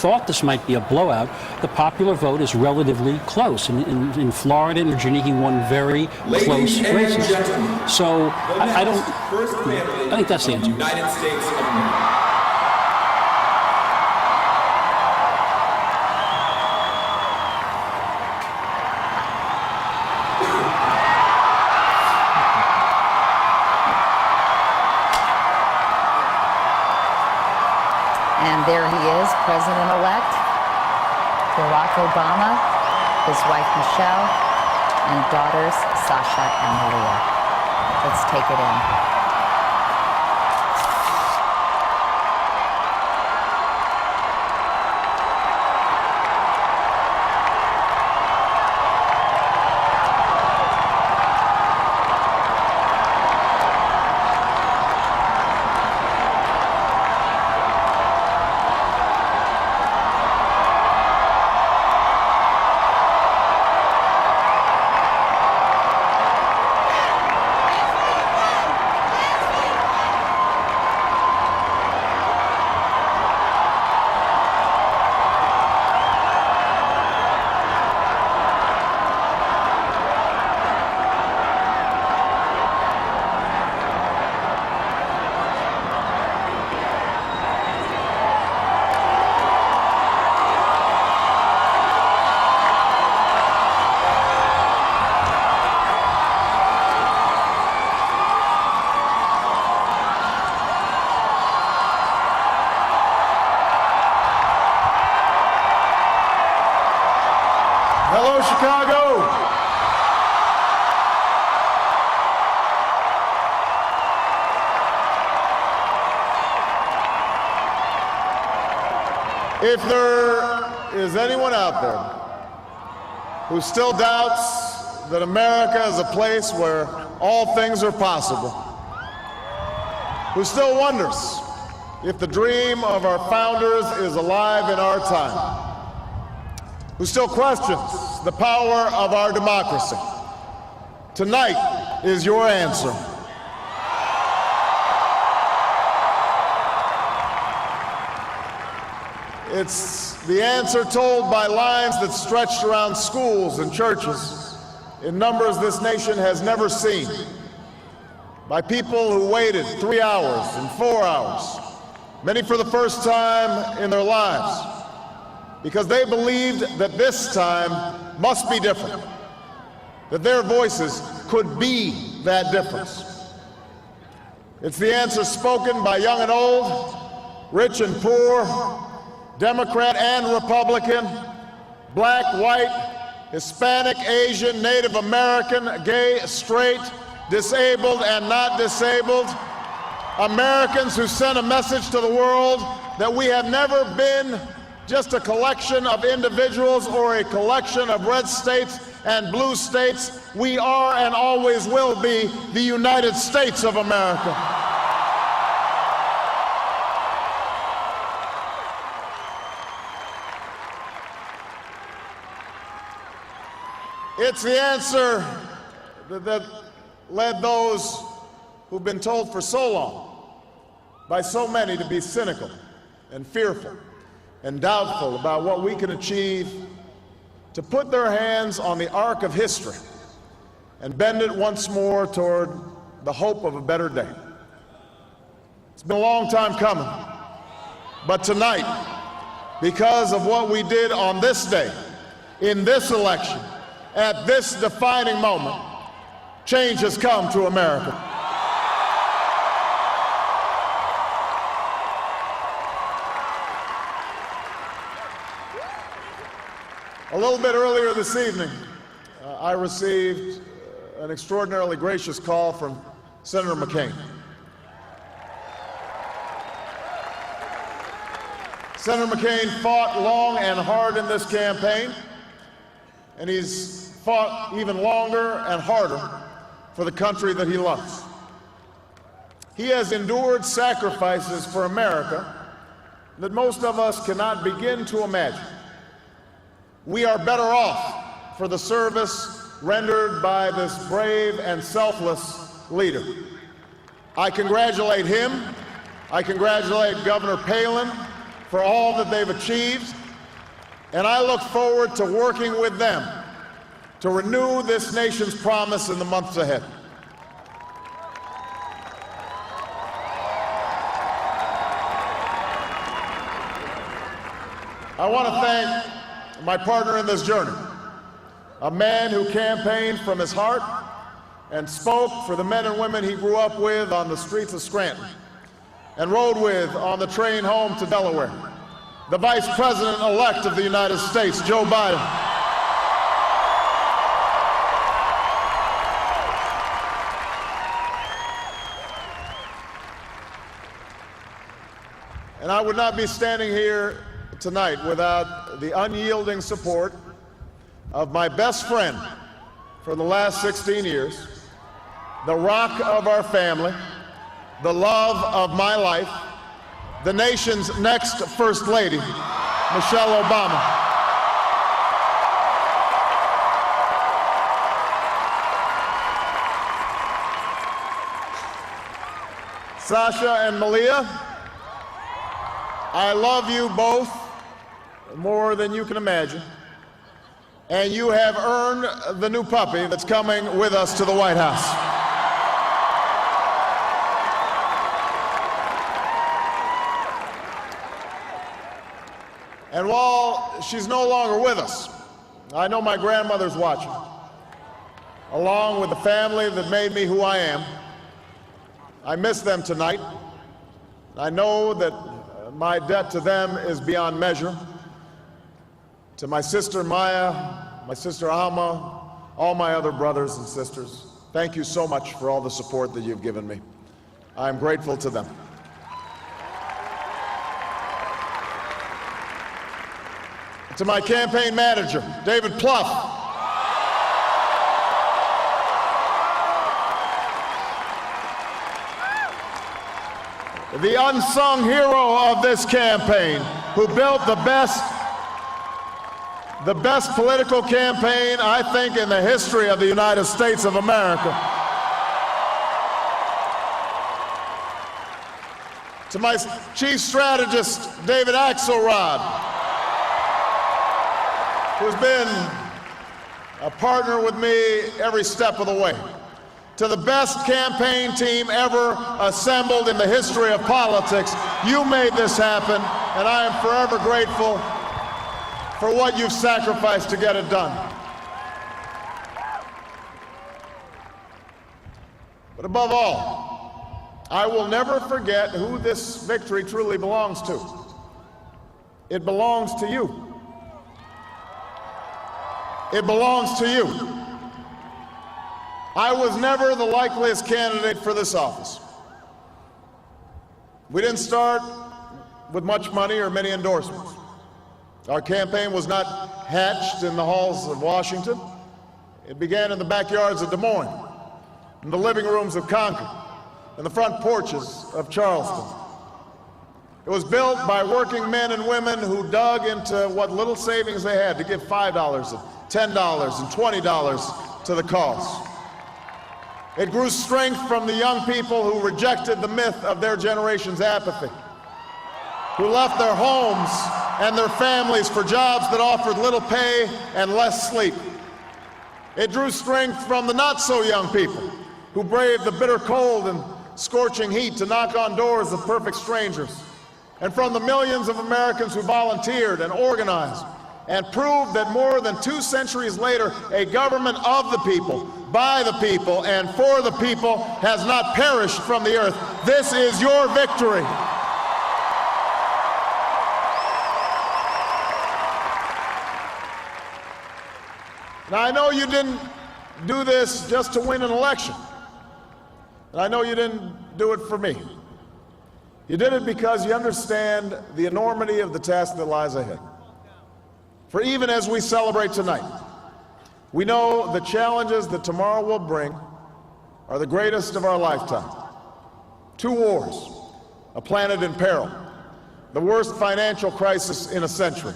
thought this might be a blowout, the popular vote is relatively close. In Florida and Virginia, he won very close races. So I think that's the answer. United States of America. And there he is, President-elect Barack Obama, his wife Michelle, and daughters Sasha and Malia. Let's take it in. Hello, Chicago. If there is anyone out there who still doubts that America is a place where all things are possible, who still wonders if the dream of our founders is alive in our time, who still questions the power of our democracy, tonight is your answer. It's the answer told by lines that stretched around schools and churches in numbers this nation has never seen, by people who waited 3 hours and 4 hours, many for the first time in their lives, because they believed that this time must be different, that their voices could be that difference. It's the answer spoken by young and old, rich and poor, Democrat and Republican, black, white, Hispanic, Asian, Native American, gay, straight, disabled and not disabled, Americans who sent a message to the world that we have never been just a collection of individuals or a collection of red states and blue states. We are and always will be the United States of America. It's the answer that led those who've been told for so long by so many to be cynical and fearful and doubtful about what we can achieve, to put their hands on the arc of history and bend it once more toward the hope of a better day. It's been a long time coming, but tonight, because of what we did on this day, in this election, at this defining moment, change has come to America. A little bit earlier this evening, I received an extraordinarily gracious call from Senator McCain. Senator McCain fought long and hard in this campaign, and he's fought even longer and harder for the country that he loves. He has endured sacrifices for America that most of us cannot begin to imagine. We are better off for the service rendered by this brave and selfless leader. I congratulate him. I congratulate Governor Palin for all that they've achieved, and I look forward to working with them to renew this nation's promise in the months ahead. I want to thank my partner in this journey, a man who campaigned from his heart and spoke for the men and women he grew up with on the streets of Scranton and rode with on the train home to Delaware, the Vice President-elect of the United States, Joe Biden. And I would not be standing here tonight without the unyielding support of my best friend for the last 16 years, the rock of our family, the love of my life, the nation's next First Lady, Michelle Obama. Sasha and Malia, I love you both more than you can imagine, and you have earned the new puppy that's coming with us to the White House. And while she's no longer with us, I know my grandmother's watching, along with the family that made me who I am. I miss them tonight. I know that my debt to them is beyond measure. To my sister Maya, my sister Alma, all my other brothers and sisters, thank you so much for all the support that you've given me. I'm grateful to them. To my campaign manager, David Plouffe, the unsung hero of this campaign, who built the best political campaign, I think, in the history of the United States of America. To my chief strategist, David Axelrod, who's been a partner with me every step of the way. To the best campaign team ever assembled in the history of politics, you made this happen, and I am forever grateful for what you've sacrificed to get it done. But above all, I will never forget who this victory truly belongs to. It belongs to you. It belongs to you. I was never the likeliest candidate for this office. We didn't start with much money or many endorsements. Our campaign was not hatched in the halls of Washington. It began in the backyards of Des Moines, in the living rooms of Concord, in the front porches of Charleston. It was built by working men and women who dug into what little savings they had to give $5 and $10 and $20 to the cause. It grew strength from the young people who rejected the myth of their generation's apathy, who left their homes and their families for jobs that offered little pay and less sleep. It drew strength from the not-so-young people who braved the bitter cold and scorching heat to knock on doors of perfect strangers, and from the millions of Americans who volunteered and organized and proved that more than 2 centuries later, a government of the people, by the people, and for the people has not perished from the earth. This is your victory. Now, I know you didn't do this just to win an election. And I know you didn't do it for me. You did it because you understand the enormity of the task that lies ahead. For even as we celebrate tonight, we know the challenges that tomorrow will bring are the greatest of our lifetime. 2 wars, a planet in peril, the worst financial crisis in a century.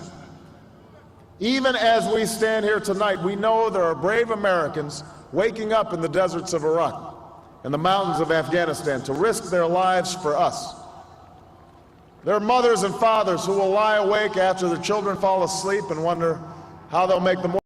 Even as we stand here tonight, we know there are brave Americans waking up in the deserts of Iraq and the mountains of Afghanistan to risk their lives for us. There are mothers and fathers who will lie awake after their children fall asleep and wonder how they'll make the morning.